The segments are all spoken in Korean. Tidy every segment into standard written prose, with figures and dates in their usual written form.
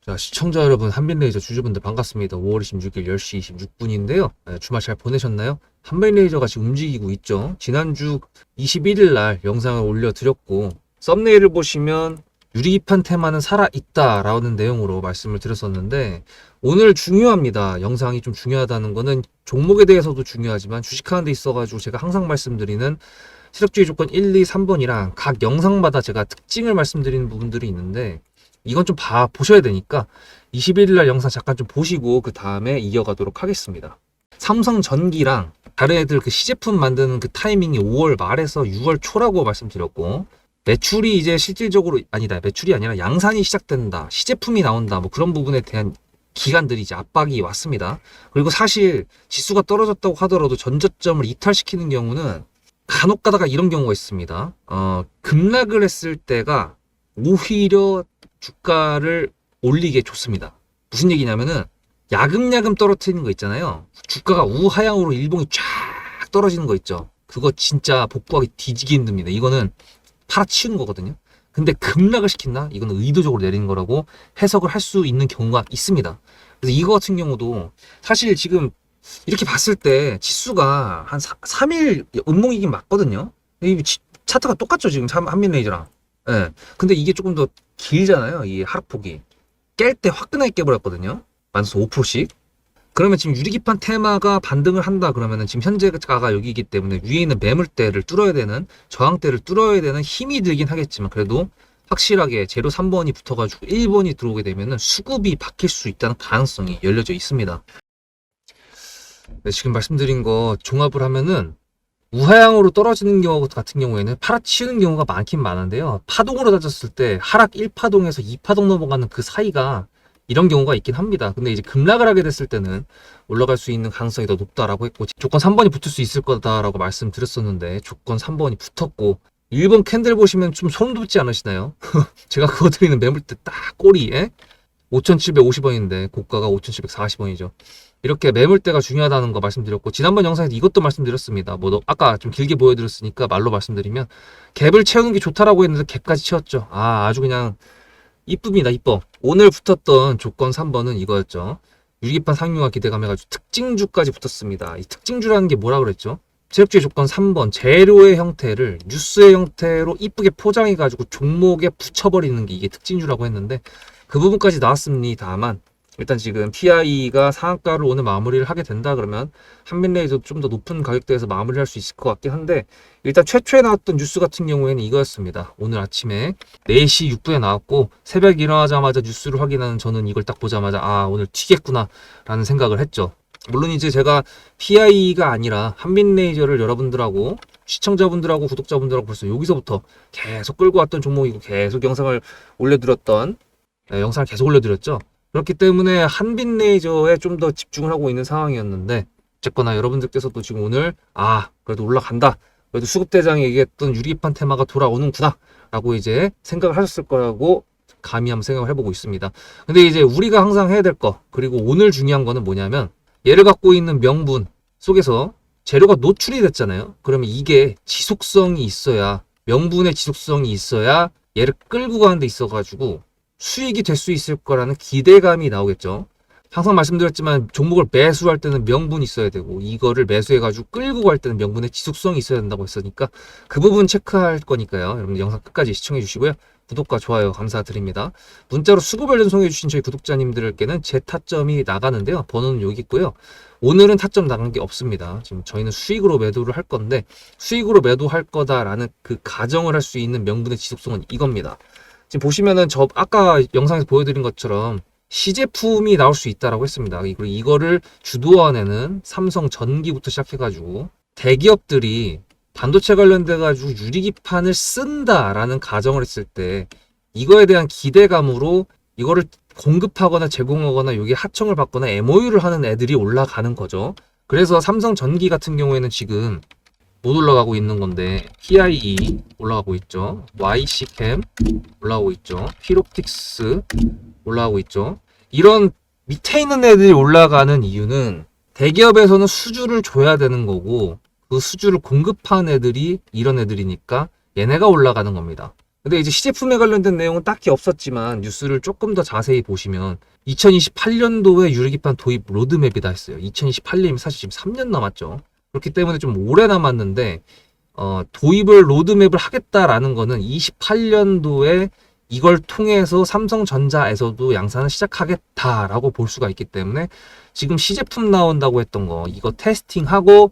자, 시청자 여러분, 한빛레이저 주주분들 반갑습니다. 5월 26일 10시 26분인데요. 주말 잘 보내셨나요? 한빛레이저가 지금 움직이고 있죠. 지난주 21일 날 영상을 올려드렸고, 썸네일을 보시면 유리기판 테마는 살아있다라는 내용으로 말씀을 드렸었는데, 오늘 중요합니다. 영상이 좀 중요하다는 거는 종목에 대해서도 중요하지만 주식하는 데 있어가지고 제가 항상 말씀드리는 세력주의 조건 1, 2, 3번이랑 각 영상마다 제가 특징을 말씀드리는 부분들이 있는데, 이건 좀 보셔야 되니까 21일날 영상 잠깐 좀 보시고 그 다음에 이어가도록 하겠습니다. 삼성전기랑 다른 애들 그 시제품 만드는 그 타이밍이 5월 말에서 6월 초라고 말씀드렸고, 매출이 이제 실질적으로 매출이 아니라 양산이 시작된다, 시제품이 나온다, 뭐 그런 부분에 대한 기간들이 이제 압박이 왔습니다. 그리고 사실 지수가 떨어졌다고 하더라도 전저점을 이탈시키는 경우는 간혹 가다가 이런 경우가 있습니다. 급락을 했을 때가 오히려 주가를 올리게 좋습니다. 무슨 얘기냐면은 야금야금 떨어뜨리는 거 있잖아요. 주가가 우하향으로 일봉이 쫙 떨어지는 거 있죠. 그거 진짜 복구하기 뒤지기 힘듭니다. 이거는 팔아치우는 거거든요. 근데 급락을 시킨다? 이거는 의도적으로 내리는 거라고 해석을 할 수 있는 경우가 있습니다. 그래서 이거 같은 경우도 사실 지금 이렇게 봤을 때 지수가 한 3일 음봉이긴 맞거든요. 이 차트가 똑같죠, 지금 한빛레이저랑. 예. 근데 이게 조금 더 길잖아요, 이 하락폭이. 깰 때 화끈하게 깨버렸거든요. 마이너스 5%씩. 그러면 지금 유리기판 테마가 반등을 한다 그러면은 지금 현재가가 여기이기 때문에 위에 있는 매물대를 뚫어야 되는, 저항대를 뚫어야 되는 힘이 들긴 하겠지만, 그래도 확실하게 제로 3번이 붙어가지고 1번이 들어오게 되면은 수급이 바뀔 수 있다는 가능성이 열려져 있습니다. 네, 지금 말씀드린 거 종합을 하면은 우하향으로 떨어지는 경우 같은 경우에는 팔아치우는 경우가 많긴 많은데요. 파동으로 따졌을 때 하락 1파동에서 2파동 넘어가는 그 사이가 이런 경우가 있긴 합니다. 근데 이제 급락을 하게 됐을 때는 올라갈 수 있는 가능성이 더 높다라고 했고, 조건 3번이 붙을 수 있을 거다라고 말씀드렸었는데 조건 3번이 붙었고, 1번 캔들 보시면 좀 소름 돋지 않으시나요? 제가 그거 드리는 매물대 딱 꼬리에 5,750원인데 고가가 5,740원이죠. 이렇게 매물대가 중요하다는 거 말씀드렸고, 지난번 영상에서 이것도 말씀드렸습니다. 아까 좀 길게 보여드렸으니까 말로 말씀드리면, 갭을 채우는 게 좋다라고 했는데 갭까지 채웠죠. 아주 그냥 이쁩니다, 이뻐. 오늘 붙었던 조건 3번은 이거였죠. 유리기판 상용화 기대감해가지고 특징주까지 붙었습니다. 이 특징주라는 게 뭐라 그랬죠? 세력주의 조건 3번, 재료의 형태를 뉴스의 형태로 이쁘게 포장해가지고 종목에 붙여버리는 게 이게 특징주라고 했는데, 그 부분까지 나왔습니다만, 일단 지금 PI가 상한가를 오늘 마무리를 하게 된다 그러면 한빛레이저도 좀 더 높은 가격대에서 마무리할 수 있을 것 같긴 한데, 일단 최초에 나왔던 뉴스 같은 경우에는 이거였습니다. 오늘 아침에 4시 6분에 나왔고, 새벽 일어나자마자 뉴스를 확인하는 저는 이걸 딱 보자마자 오늘 튀겠구나 라는 생각을 했죠. 물론 이제 제가 PI가 아니라 한빛레이저를 여러분들하고 시청자분들하고 구독자분들하고 벌써 여기서부터 계속 끌고 왔던 종목이고, 계속 영상을 올려드렸던 영상을 계속 올려드렸죠. 그렇기 때문에 한빛레이저에 좀 더 집중을 하고 있는 상황이었는데, 어쨌거나 여러분들께서도 지금 오늘 그래도 올라간다, 그래도 수급대장이 얘기했던 유리기판 테마가 돌아오는구나 라고 이제 생각을 하셨을 거라고 감히 한번 생각을 해보고 있습니다. 근데 이제 우리가 항상 해야 될 거, 그리고 오늘 중요한 거는 뭐냐면, 얘를 갖고 있는 명분 속에서 재료가 노출이 됐잖아요. 그러면 이게 지속성이 있어야, 명분의 지속성이 있어야 얘를 끌고 가는 데 있어가지고 수익이 될 수 있을 거라는 기대감이 나오겠죠. 항상 말씀드렸지만 종목을 매수할 때는 명분이 있어야 되고, 이거를 매수해가지고 끌고 갈 때는 명분의 지속성이 있어야 된다고 했으니까 그 부분 체크할 거니까요. 여러분 영상 끝까지 시청해 주시고요. 구독과 좋아요 감사드립니다. 문자로 수급을 전송해 주신 저희 구독자님들께는 제 타점이 나가는데요. 번호는 여기 있고요. 오늘은 타점 나간 게 없습니다. 지금 저희는 수익으로 매도를 할 건데, 수익으로 매도할 거다라는 그 가정을 할 수 있는 명분의 지속성은 이겁니다. 지금 보시면은 아까 영상에서 보여드린 것처럼 시제품이 나올 수 있다라고 했습니다. 그리고 이거를 주도하는 삼성전기부터 시작해가지고 대기업들이 반도체 관련돼가지고 유리기판을 쓴다라는 가정을 했을 때, 이거에 대한 기대감으로 이거를 공급하거나 제공하거나 여기 하청을 받거나 MOU를 하는 애들이 올라가는 거죠. 그래서 삼성전기 같은 경우에는 지금 못 올라가고 있는 건데, PIE 올라가고 있죠. YC캠 올라가고 있죠. 피롭틱스 올라가고 있죠. 이런 밑에 있는 애들이 올라가는 이유는 대기업에서는 수주를 줘야 되는 거고, 그 수주를 공급한 애들이 이런 애들이니까 얘네가 올라가는 겁니다. 근데 이제 시제품에 관련된 내용은 딱히 없었지만 뉴스를 조금 더 자세히 보시면 2028년도에 유리기판 도입 로드맵이다 했어요. 2028년이면 사실 지금 3년 남았죠. 그렇기 때문에 좀 오래 남았는데 도입을 로드맵을 하겠다라는 거는 28년도에 이걸 통해서 삼성전자에서도 양산을 시작하겠다라고 볼 수가 있기 때문에 지금 시제품 나온다고 했던 거 이거 테스팅하고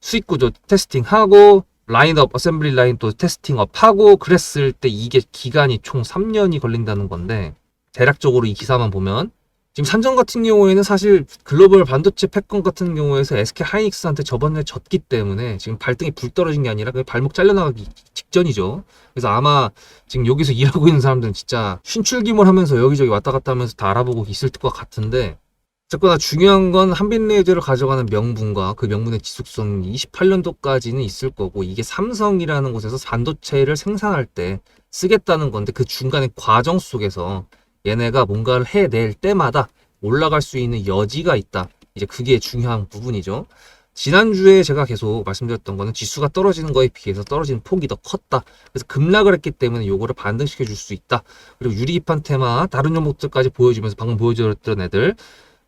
수익 구조 테스팅하고 라인업 어셈블리 라인 또 테스팅업하고 그랬을 때 이게 기간이 총 3년이 걸린다는 건데 대략적으로 이 기사만 보면 지금 삼성 같은 경우에는 사실 글로벌 반도체 패권 같은 경우에서 SK 하이닉스한테 저번에 졌기 때문에 지금 발등에 불 떨어진 게 아니라 그냥 발목 잘려나가기 직전이죠. 그래서 아마 지금 여기서 일하고 있는 사람들은 진짜 신출기몰 하면서 여기저기 왔다 갔다 하면서 다 알아보고 있을 것 같은데 어쨌거나 중요한 건 한빛레이저를 가져가는 명분과 그 명분의 지속성이 28년도까지는 있을 거고 이게 삼성이라는 곳에서 반도체를 생산할 때 쓰겠다는 건데 그 중간의 과정 속에서 얘네가 뭔가를 해낼 때마다 올라갈 수 있는 여지가 있다. 이제 그게 중요한 부분이죠. 지난주에 제가 계속 말씀드렸던 거는 지수가 떨어지는 거에 비해서 떨어지는 폭이 더 컸다. 그래서 급락을 했기 때문에 요거를 반등시켜 줄 수 있다. 그리고 유리기판 테마 다른 종목들까지 보여주면서 방금 보여드렸던 애들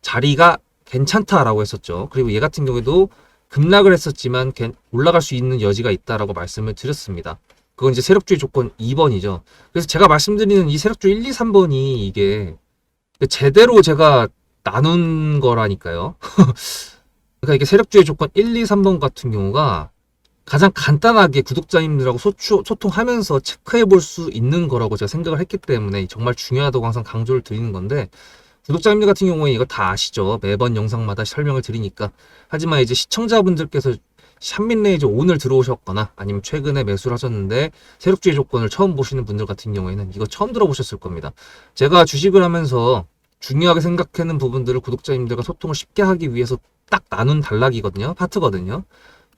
자리가 괜찮다라고 했었죠. 그리고 얘 같은 경우에도 급락을 했었지만 올라갈 수 있는 여지가 있다라고 말씀을 드렸습니다. 그건 이제 세력주의 조건 2번이죠. 그래서 제가 말씀드리는 이 세력주의 1, 2, 3번이 이게 제대로 제가 나눈 거라니까요. 그러니까 이게 세력주의 조건 1, 2, 3번 같은 경우가 가장 간단하게 구독자님들하고 소통하면서 체크해 볼 수 있는 거라고 제가 생각을 했기 때문에 정말 중요하다고 항상 강조를 드리는 건데 구독자님들 같은 경우에 이거 다 아시죠? 매번 영상마다 설명을 드리니까. 하지만 이제 시청자분들께서 한빛레이저 오늘 들어오셨거나 아니면 최근에 매수를 하셨는데 세력주의 조건을 처음 보시는 분들 같은 경우에는 이거 처음 들어보셨을 겁니다. 제가 주식을 하면서 중요하게 생각하는 부분들을 구독자님들과 소통을 쉽게 하기 위해서 딱 나눈 단락이거든요. 파트거든요.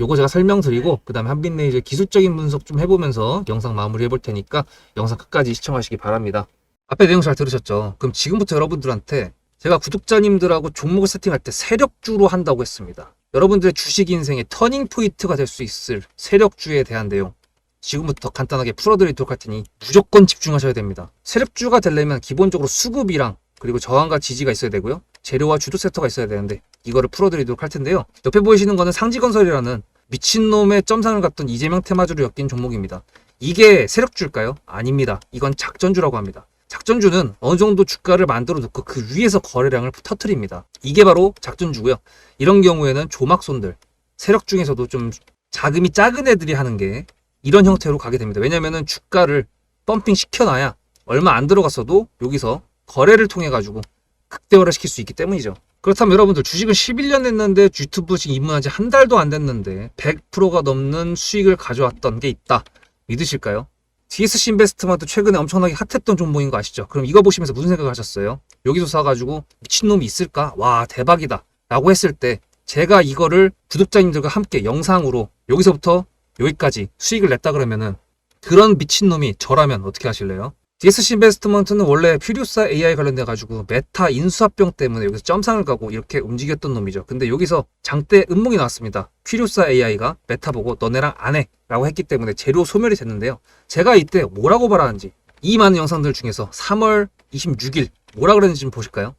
요거 제가 설명드리고 그 다음에 한빛레이저 기술적인 분석 좀 해보면서 영상 마무리 해볼 테니까 영상 끝까지 시청하시기 바랍니다. 앞에 내용 잘 들으셨죠? 그럼 지금부터 여러분들한테 제가 구독자님들하고 종목을 세팅할 때 세력주로 한다고 했습니다. 여러분들의 주식 인생의 터닝 포인트가 될 수 있을 세력주에 대한 내용 지금부터 간단하게 풀어드리도록 할 테니 무조건 집중하셔야 됩니다. 세력주가 되려면 기본적으로 수급이랑 그리고 저항과 지지가 있어야 되고요. 재료와 주도 섹터가 있어야 되는데 이거를 풀어드리도록 할 텐데요. 옆에 보이시는 거는 상지건설이라는 미친놈의 점상을 갖던 이재명 테마주를 엮인 종목입니다. 이게 세력주일까요? 아닙니다. 이건 작전주라고 합니다. 작전주는 어느 정도 주가를 만들어 놓고 그 위에서 거래량을 터트립니다. 이게 바로 작전주고요. 이런 경우에는 조막손들, 세력 중에서도 좀 자금이 작은 애들이 하는 게 이런 형태로 가게 됩니다. 왜냐면은 주가를 펌핑 시켜놔야 얼마 안 들어갔어도 여기서 거래를 통해 가지고 극대화를 시킬 수 있기 때문이죠. 그렇다면 여러분들 주식을 11년 했는데 유튜브 지금 입문한 지 한 달도 안 됐는데 100%가 넘는 수익을 가져왔던 게 있다. 믿으실까요? DSC 인베스트먼트 최근에 엄청나게 핫했던 종목인 거 아시죠? 그럼 이거 보시면서 무슨 생각을 하셨어요? 여기서 사가지고 미친놈이 있을까? 와 대박이다 라고 했을 때 제가 이거를 구독자님들과 함께 영상으로 여기서부터 여기까지 수익을 냈다 그러면은 그런 미친놈이 저라면 어떻게 하실래요? DSC 인베스트먼트는 원래 퓨리오사 AI 관련돼 가지고 메타 인수합병 때문에 여기서 점상을 가고 이렇게 움직였던 놈이죠. 근데 여기서 장대 음몽이 나왔습니다. 퓨리오사 AI가 메타 보고 너네랑 안 해 라고 했기 때문에 재료 소멸이 됐는데요. 제가 이때 뭐라고 말하는지 이 많은 영상들 중에서 3월 26일 뭐라 그랬는지 좀 보실까요?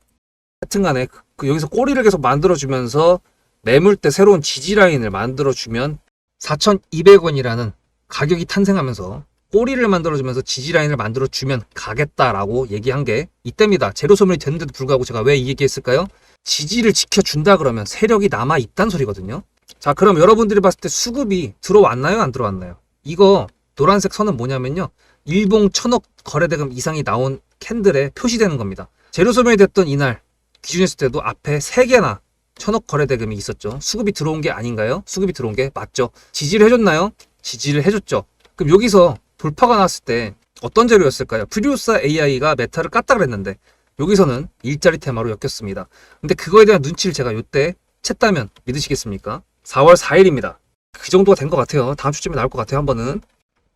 하여튼간에 여기서 꼬리를 계속 만들어주면서 매물대 새로운 지지라인을 만들어주면 4,200원이라는 가격이 탄생하면서 꼬리를 만들어주면서 지지라인을 만들어주면 가겠다라고 얘기한 게 이때입니다. 재료 소멸이 됐는데도 불구하고 제가 왜 이 얘기했을까요? 지지를 지켜준다 그러면 세력이 남아있단 소리거든요. 자 그럼 여러분들이 봤을 때 수급이 들어왔나요? 안 들어왔나요? 이거 노란색 선은 뭐냐면요. 일봉 1,000억 거래대금 이상이 나온 캔들에 표시되는 겁니다. 재료 소멸이 됐던 이날 기준했을 때도 앞에 3개나 1,000억 거래대금이 있었죠. 수급이 들어온 게 아닌가요? 수급이 들어온 게 맞죠. 지지를 해줬나요? 지지를 해줬죠. 그럼 여기서 돌파가 났을 때 어떤 재료였을까요? 퓨리오사 AI가 메타를 깠다 그랬는데 여기서는 일자리 테마로 엮였습니다. 근데 그거에 대한 눈치를 제가 요때 챘다면 믿으시겠습니까? 4월 4일입니다. 그 정도가 된 것 같아요. 다음 주쯤에 나올 것 같아요. 한 번은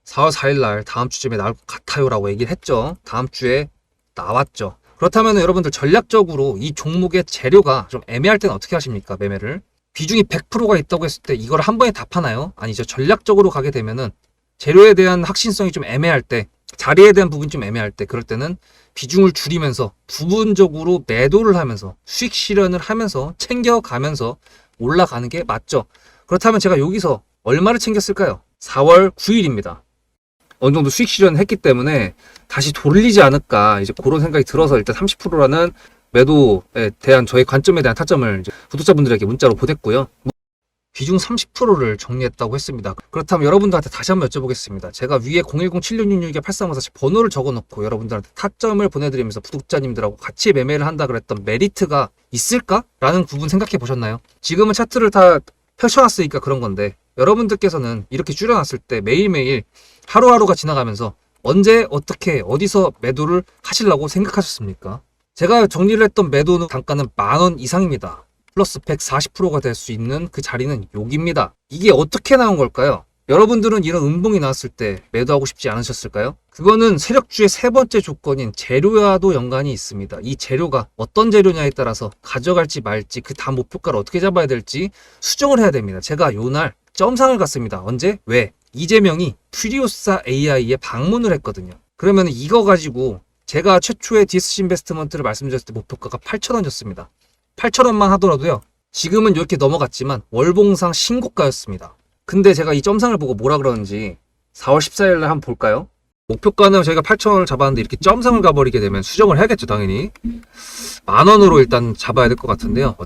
4월 4일 날 다음 주쯤에 나올 것 같아요 라고 얘기를 했죠. 다음 주에 나왔죠. 그렇다면 여러분들 전략적으로 이 종목의 재료가 좀 애매할 때는 어떻게 하십니까? 매매를 비중이 100%가 있다고 했을 때 이걸 한 번에 답하나요? 아니죠. 전략적으로 가게 되면은 재료에 대한 확신성이 좀 애매할 때 자리에 대한 부분이 좀 애매할 때, 그럴 때는 비중을 줄이면서 부분적으로 매도를 하면서 수익 실현을 하면서 챙겨가면서 올라가는 게 맞죠. 그렇다면 제가 여기서 얼마를 챙겼을까요? 4월 9일입니다. 어느 정도 수익 실현을 했기 때문에 다시 돌리지 않을까, 이제 그런 생각이 들어서 일단 30%라는 매도에 대한 저의 관점에 대한 타점을 이제 구독자분들에게 문자로 보냈고요. 비중 30%를 정리했다고 했습니다. 그렇다면 여러분들한테 다시 한번 여쭤보겠습니다. 제가 위에 010-7666-8354 번호를 적어놓고 여러분들한테 타점을 보내드리면서 구독자님들하고 같이 매매를 한다 그랬던 메리트가 있을까? 라는 부분 생각해 보셨나요? 지금은 차트를 다 펼쳐놨으니까 그런 건데, 여러분들께서는 이렇게 줄여놨을 때 매일매일 하루하루가 지나가면서 언제 어떻게 어디서 매도를 하시려고 생각하셨습니까? 제가 정리를 했던 매도 단가는 10,000원 이상입니다. 플러스 140%가 될 수 있는 그 자리는 여기입니다. 이게 어떻게 나온 걸까요? 여러분들은 이런 음봉이 나왔을 때 매도하고 싶지 않으셨을까요? 그거는 세력주의 세 번째 조건인 재료와도 연관이 있습니다. 이 재료가 어떤 재료냐에 따라서 가져갈지 말지, 그 다음 목표가를 어떻게 잡아야 될지 수정을 해야 됩니다. 제가 요날 점상을 갔습니다. 언제? 왜? 이재명이 퓨리오사 AI에 방문을 했거든요. 그러면 이거 가지고 제가 최초의 DSC 인베스트먼트를 말씀드렸을 때 목표가가 8,000원이었습니다. 8,000원만 하더라도요, 지금은 이렇게 넘어갔지만 월봉상 신고가였습니다. 근데 제가 이 점상을 보고 뭐라 그러는지 4월 14일 날 한번 볼까요? 목표가는 저희가 8,000원을 잡았는데 이렇게 점상을 가버리게 되면 수정을 해야겠죠, 당연히. 10,000원으로 일단 잡아야 될 것 같은데요.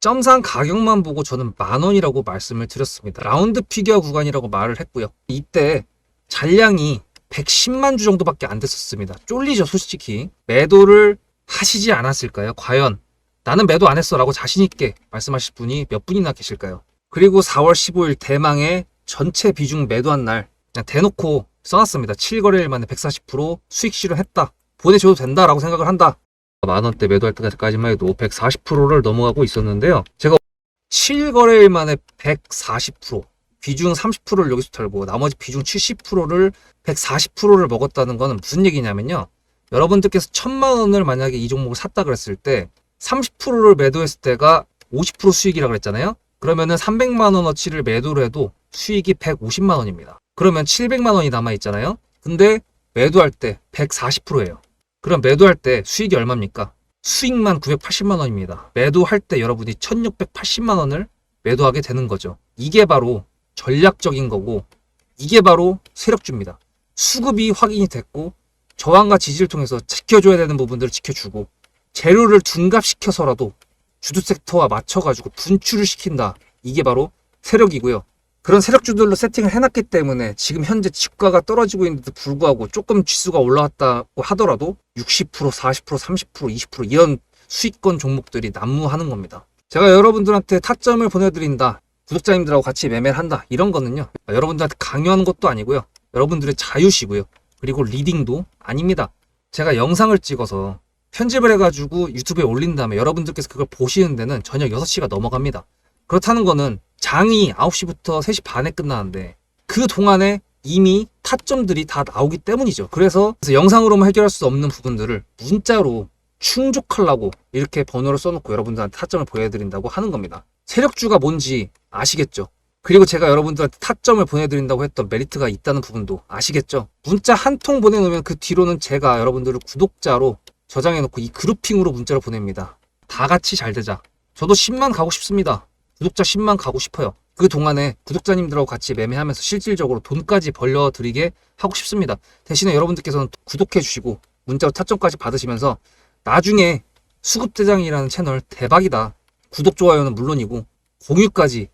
점상 가격만 보고 저는 10,000원이라고 말씀을 드렸습니다. 라운드 피겨 구간이라고 말을 했고요. 이때 잔량이 110만 주 정도밖에 안 됐었습니다. 쫄리죠, 솔직히. 매도를 하시지 않았을까요? 과연 나는 매도 안 했어 라고 자신있게 말씀하실 분이 몇 분이나 계실까요? 그리고 4월 15일 대망의 전체 비중 매도한 날 그냥 대놓고 써놨습니다. 7거래일 만에 140% 수익 실현했다. 보내줘도 된다라고 생각을 한다. 10,000원대 매도할 때까지만 해도 140%를 넘어가고 있었는데요. 제가 7거래일 만에 140%, 비중 30%를 여기서 털고 나머지 비중 70%를 140%를 먹었다는 거는 무슨 얘기냐면요. 여러분들께서 1,000,000원을 만약에 이 종목을 샀다 그랬을 때 30%를 매도했을 때가 50% 수익이라고 그랬잖아요. 그러면은 300만 원어치를 매도를 해도 수익이 150만 원입니다. 그러면 700만 원이 남아 있잖아요. 근데 매도할 때 140%예요. 그럼 매도할 때 수익이 얼마입니까? 수익만 980만 원입니다. 매도할 때 여러분이 1680만 원을 매도하게 되는 거죠. 이게 바로 전략적인 거고, 이게 바로 세력주입니다. 수급이 확인이 됐고 저항과 지지를 통해서 지켜줘야 되는 부분들을 지켜주고, 재료를 둔갑시켜서라도 주도 섹터와 맞춰가지고 분출을 시킨다. 이게 바로 세력이고요. 그런 세력주들로 세팅을 해놨기 때문에 지금 현재 주가가 떨어지고 있는데도 불구하고 조금 지수가 올라왔다고 하더라도 60%, 40%, 30%, 20% 이런 수익권 종목들이 난무하는 겁니다. 제가 여러분들한테 타점을 보내드린다, 구독자님들하고 같이 매매를 한다, 이런 거는요, 여러분들한테 강요하는 것도 아니고요, 여러분들의 자유시고요, 그리고 리딩도 아닙니다. 제가 영상을 찍어서 편집을 해가지고 유튜브에 올린 다음에 여러분들께서 그걸 보시는 데는 저녁 6시가 넘어갑니다. 그렇다는 거는 장이 9시부터 3시 반에 끝나는데 그 동안에 이미 타점들이 다 나오기 때문이죠. 그래서 영상으로만 해결할 수 없는 부분들을 문자로 충족하려고 이렇게 번호를 써놓고 여러분들한테 타점을 보여드린다고 하는 겁니다. 세력주가 뭔지 아시겠죠? 그리고 제가 여러분들한테 타점을 보내드린다고 했던 메리트가 있다는 부분도 아시겠죠? 문자 한 통 보내놓으면 그 뒤로는 제가 여러분들을 구독자로 저장해놓고 이 그룹핑으로 문자를 보냅니다. 다 같이 잘 되자. 저도 10만 가고 싶습니다. 구독자 10만 가고 싶어요. 그 동안에 구독자님들하고 같이 매매하면서 실질적으로 돈까지 벌려드리게 하고 싶습니다. 대신에 여러분들께서는 구독해주시고 문자로 타점까지 받으시면서 나중에 수급대장이라는 채널 대박이다, 구독, 좋아요는 물론이고 공유까지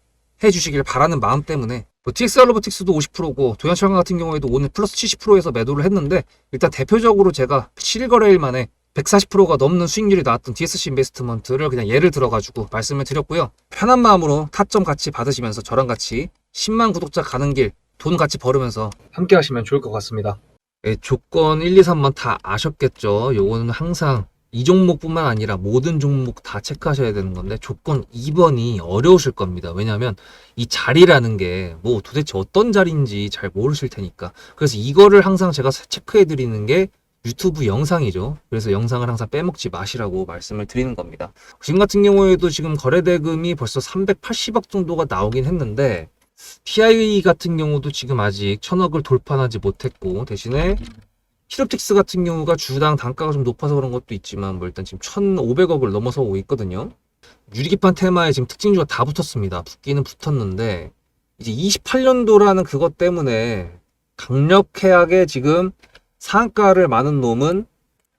해주시길 바라는 마음 때문에, TXR 로보틱스도 50%고 도연철강 같은 경우에도 오늘 플러스 70%에서 매도를 했는데, 일단 대표적으로 제가 7거래일 만에 140%가 넘는 수익률이 나왔던 DSC 인베스트먼트를 그냥 예를 들어가지고 말씀을 드렸고요. 편한 마음으로 타점 같이 받으시면서 저랑 같이 10만 구독자 가는 길 돈 같이 벌으면서 함께 하시면 좋을 것 같습니다. 조건 1, 2, 3만 다 아셨겠죠? 요거는 항상 이 종목뿐만 아니라 모든 종목 다 체크하셔야 되는 건데, 조건 2번이 어려우실 겁니다. 왜냐하면 이 자리라는 게 뭐 도대체 어떤 자리인지 잘 모르실 테니까. 그래서 이거를 항상 제가 체크해 드리는 게 유튜브 영상이죠. 그래서 영상을 항상 빼먹지 마시라고 말씀을 드리는 겁니다. 지금 같은 경우에도 지금 거래대금이 벌써 380억 정도가 나오긴 했는데, PI 같은 경우도 지금 아직 1,000억을 돌파하지 못했고, 대신에 히로틱스 같은 경우가 주당 단가가 좀 높아서 그런 것도 있지만 뭐 일단 지금 1,500억을 넘어서고 있거든요. 유리기판 테마에 지금 특징주가 다 붙었습니다. 붙기는 붙었는데 이제 28년도라는 그것 때문에 강력하게 지금 상한가를 마는 놈은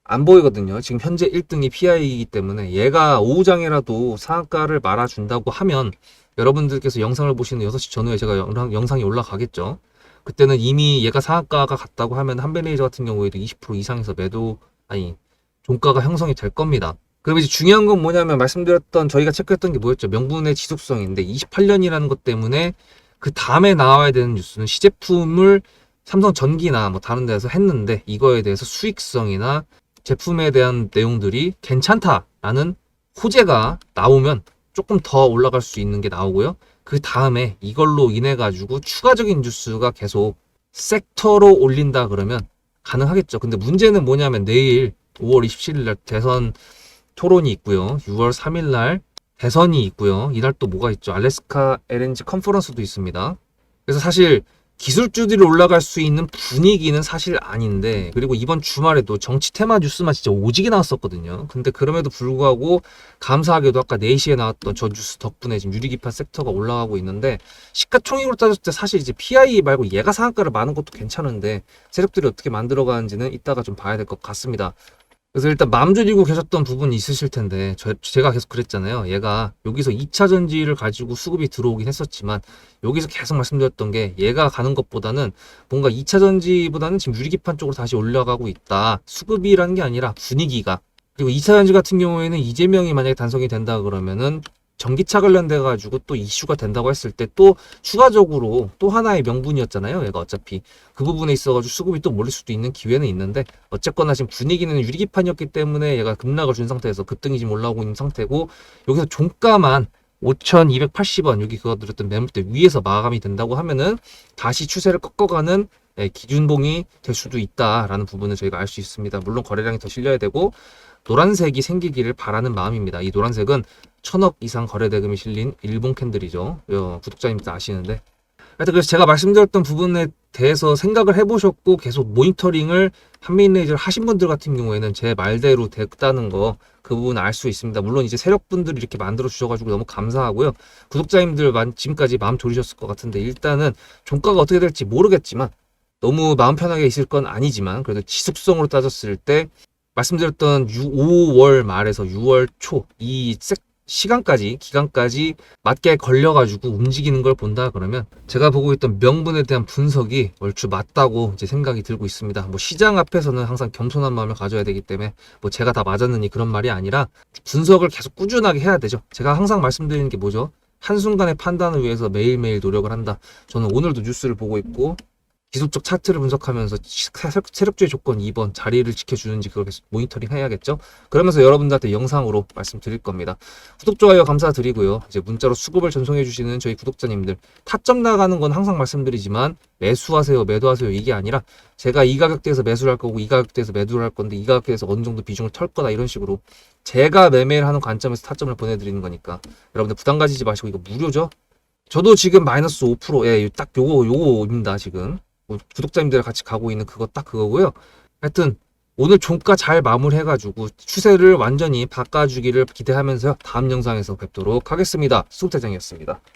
안 보이거든요. 지금 현재 1등이 PI이기 때문에 얘가 오후장이라도 상한가를 말아준다고 하면 여러분들께서 영상을 보시는 6시 전후에 제가 영상이 올라가겠죠. 그때는 이미 얘가 상한가가 갔다고 하면 한빛레이저 같은 경우에도 20% 이상에서 종가가 형성이 될 겁니다. 그럼 이제 중요한 건 뭐냐면 말씀드렸던 저희가 체크했던 게 뭐였죠? 명분의 지속성인데 28년이라는 것 때문에 그 다음에 나와야 되는 뉴스는 시제품을 삼성전기나 뭐 다른 데서 했는데 이거에 대해서 수익성이나 제품에 대한 내용들이 괜찮다라는 호재가 나오면 조금 더 올라갈 수 있는 게 나오고요. 그 다음에 이걸로 인해 가지고 추가적인 뉴스가 계속 섹터로 올린다 그러면 가능하겠죠. 근데 문제는 뭐냐면 내일 5월 27일 날 대선 토론이 있고요. 6월 3일 날 대선이 있고요. 이날 또 뭐가 있죠? 알래스카 LNG 컨퍼런스도 있습니다. 그래서 사실 기술주들이 올라갈 수 있는 분위기는 사실 아닌데, 그리고 이번 주말에도 정치 테마 뉴스만 진짜 오지게 나왔었거든요. 근데 그럼에도 불구하고 감사하게도 아까 4시에 나왔던 저 뉴스 덕분에 지금 유리기판 섹터가 올라가고 있는데, 시가총액으로 따졌을 때 사실 이제 PI 말고 얘가 상한가를 마는 것도 괜찮은데 세력들이 어떻게 만들어가는지는 이따가 좀 봐야 될 것 같습니다. 그래서 일단 마음 졸이고 계셨던 부분이 있으실 텐데 제가 계속 그랬잖아요. 얘가 여기서 2차 전지를 가지고 수급이 들어오긴 했었지만 여기서 계속 말씀드렸던 게 얘가 가는 것보다는 뭔가 2차 전지보다는 지금 유리기판 쪽으로 다시 올라가고 있다. 수급이라는 게 아니라 분위기가. 그리고 2차 전지 같은 경우에는 이재명이 만약에 단속이 된다 그러면은 전기차 관련돼 가지고 또 이슈가 된다고 했을 때 또 추가적으로 또 하나의 명분이었잖아요. 얘가 어차피 그 부분에 있어 가지고 수급이 또 몰릴 수도 있는 기회는 있는데, 어쨌거나 지금 분위기는 유리기판이었기 때문에 얘가 급락을 준 상태에서 급등이 지금 올라오고 있는 상태고, 여기서 종가만 5,280원 여기 그거 들었던 매물대 위에서 마감이 된다고 하면은 다시 추세를 꺾어가는 기준봉이 될 수도 있다라는 부분을 저희가 알 수 있습니다. 물론 거래량이 더 실려야 되고 노란색이 생기기를 바라는 마음입니다. 이 노란색은 1,000억 이상 거래대금이 실린 일본 캔들이죠. 구독자님들 아시는데. 하여튼 그래서 제가 말씀드렸던 부분에 대해서 생각을 해보셨고 계속 모니터링을 한미인레이저를 하신 분들 같은 경우에는 제 말대로 됐다는 거 그 부분 알 수 있습니다. 물론 이제 세력분들이 이렇게 만들어 주셔가지고 너무 감사하고요. 구독자님들 지금까지 마음 졸이셨을 것 같은데 일단은 종가가 어떻게 될지 모르겠지만 너무 마음 편하게 있을 건 아니지만 그래도 지속성으로 따졌을 때 말씀드렸던 5월 말에서 6월 초 이 기간까지 맞게 걸려가지고 움직이는 걸 본다 그러면 제가 보고 있던 명분에 대한 분석이 얼추 맞다고 이제 생각이 들고 있습니다. 뭐 시장 앞에서는 항상 겸손한 마음을 가져야 되기 때문에 뭐 제가 다 맞았느니 그런 말이 아니라 분석을 계속 꾸준하게 해야 되죠. 제가 항상 말씀드리는 게 뭐죠? 한순간의 판단을 위해서 매일매일 노력을 한다. 저는 오늘도 뉴스를 보고 있고 기술적 차트를 분석하면서 세력주의 조건 2번 자리를 지켜주는지 그걸 계속 모니터링 해야겠죠. 그러면서 여러분들한테 영상으로 말씀드릴 겁니다. 구독, 좋아요 감사드리고요. 이제 문자로 수급을 전송해 주시는 저희 구독자님들, 타점 나가는 건 항상 말씀드리지만 매수하세요 매도하세요 이게 아니라 제가 이 가격대에서 매수를 할 거고 이 가격대에서 매도를 할 건데 이 가격대에서 어느 정도 비중을 털 거다 이런 식으로 제가 매매를 하는 관점에서 타점을 보내드리는 거니까 여러분들 부담 가지지 마시고, 이거 무료죠. 저도 지금 마이너스 5%, 딱 요거입니다 지금. 구독자님들 같이 가고 있는 그거 딱 그거고요. 하여튼 오늘 종가 잘 마무리해가지고 추세를 완전히 바꿔주기를 기대하면서 다음 영상에서 뵙도록 하겠습니다. 수국대장이었습니다.